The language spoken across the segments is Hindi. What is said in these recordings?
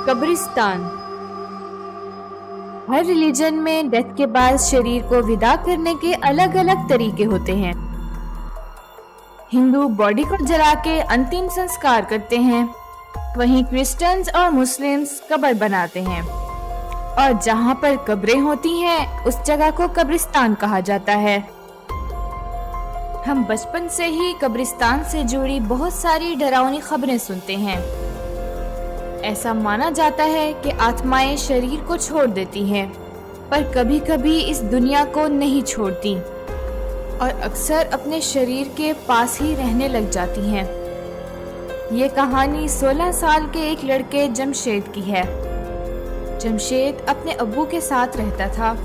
कब्रिस्तान। हर रिलीजन में डेथ के बाद शरीर को विदा करने के अलग अलग तरीके होते हैं। हिंदू बॉडी को जला के अंतिम संस्कार करते हैं, वहीं क्रिश्चियंस और मुस्लिम्स कब्र बनाते हैं और जहां पर कब्रें होती हैं उस जगह को कब्रिस्तान कहा जाता है। हम बचपन से ही कब्रिस्तान से जुड़ी बहुत सारी डरावनी खबरें सुनते हैं। ऐसा माना जाता है कि आत्माएं शरीर को छोड़ देती हैं, पर कभी कभी इस दुनिया को नहीं छोड़ती और अक्सर अपने शरीर के पास ही रहने लग जाती हैं। ये कहानी 16 साल के एक लड़के जमशेद की है। जमशेद अपने अब्बू के साथ रहता था।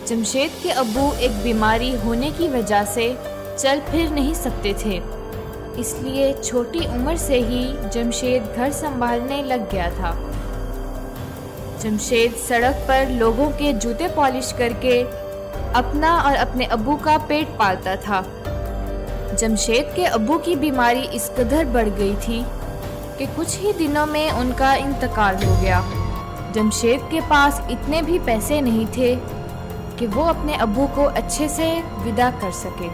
जमशेद के अब्बू एक बीमारी होने की वजह से चल फिर नहीं सकते थे, इसलिए छोटी उम्र से ही जमशेद घर संभालने लग गया था। जमशेद सड़क पर लोगों के जूते पॉलिश करके अपना और अपने अब्बू का पेट पालता था। जमशेद के अब्बू की बीमारी इस कदर बढ़ गई थी कि कुछ ही दिनों में उनका इंतकाल हो गया। जमशेद के पास इतने भी पैसे नहीं थे कि वो अपने अब्बू को अच्छे से विदा कर सके,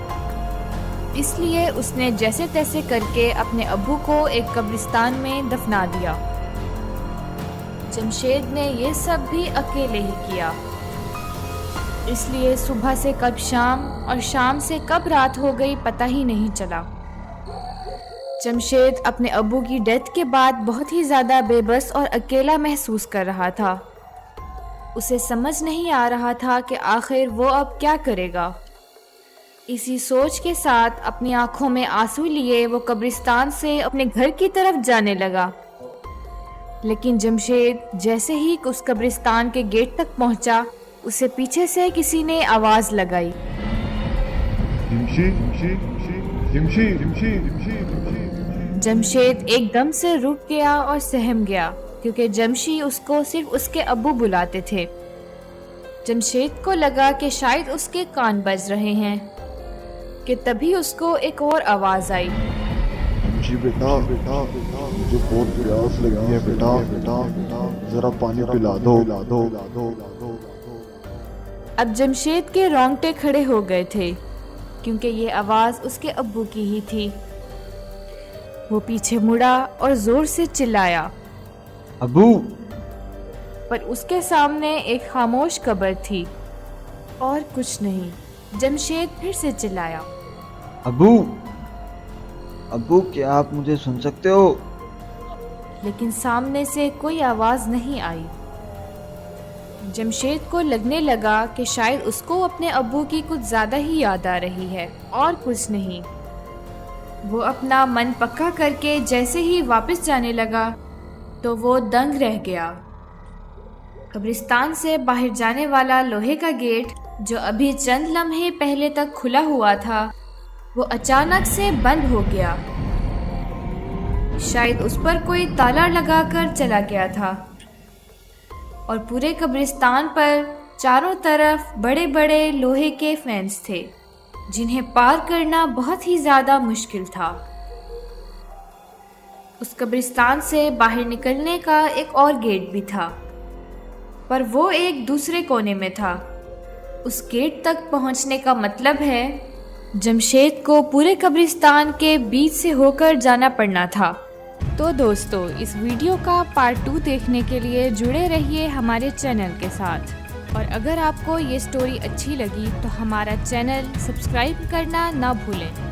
इसलिए उसने जैसे तैसे करके अपने अब्बू को एक कब्रिस्तान में दफना दिया। जमशेद ने ये सब भी अकेले ही किया, इसलिए सुबह से कब शाम और शाम से कब रात हो गई पता ही नहीं चला। जमशेद अपने अब्बू की डेथ के बाद बहुत ही ज़्यादा बेबस और अकेला महसूस कर रहा था। उसे समझ नहीं आ रहा था कि आखिर वो अब क्या करेगा। इसी सोच के साथ अपनी आंखों में आंसू लिए वो कब्रिस्तान से अपने घर की तरफ जाने लगा। लेकिन जमशेद जैसे ही उस कब्रिस्तान के गेट तक पहुंचा, उसे पीछे से किसी ने आवाज लगाई। जमशेद एकदम से रुक गया और सहम गया, क्योंकि जमशी उसको सिर्फ उसके अब्बू बुलाते थे। जमशेद को लगा कि शायद उसके कान बज रहे हैं कि तभी उसको एक और आवाज आई। जी बेटा बेटा बेटा, मुझे बहुत प्यास लगी है बेटा बेटा बेटा, जरा पानी पिला दो ला दो ला दो ला दो। अब जमशेद के रोंगटे खड़े हो गए थे, क्योंकि ये आवाज उसके अब्बू की ही थी। वो पीछे मुड़ा और जोर से चिल्लाया, अब्बू। पर उसके सामने एक खामोश कब्र थी और कुछ नहीं। जमशेद फिर से चिल्लाया, अब्बू अब्बू, क्या आप मुझे सुन सकते हो? लेकिन सामने से कोई आवाज नहीं आई। जमशेद को लगने लगा कि शायद उसको अपने अब्बू की कुछ ज्यादा ही याद आ रही है और कुछ नहीं। वो अपना मन पक्का करके जैसे ही वापस जाने लगा तो वो दंग रह गया। कब्रिस्तान से बाहर जाने वाला लोहे का गेट, जो अभी चंद लम्हे पहले तक खुला हुआ था, वो अचानक से बंद हो गया। शायद उस पर कोई ताला लगाकर चला गया था और पूरे कब्रिस्तान पर चारों तरफ बड़े बड़े लोहे के फेंस थे, जिन्हें पार करना बहुत ही ज्यादा मुश्किल था। उस कब्रिस्तान से बाहर निकलने का एक और गेट भी था, पर वो एक दूसरे कोने में था। उस गेट तक पहुंचने का मतलब है जमशेद को पूरे कब्रिस्तान के बीच से होकर जाना पड़ना था। तो दोस्तों, इस वीडियो का पार्ट 2 देखने के लिए जुड़े रहिए हमारे चैनल के साथ। और अगर आपको ये स्टोरी अच्छी लगी तो हमारा चैनल सब्सक्राइब करना ना भूलें।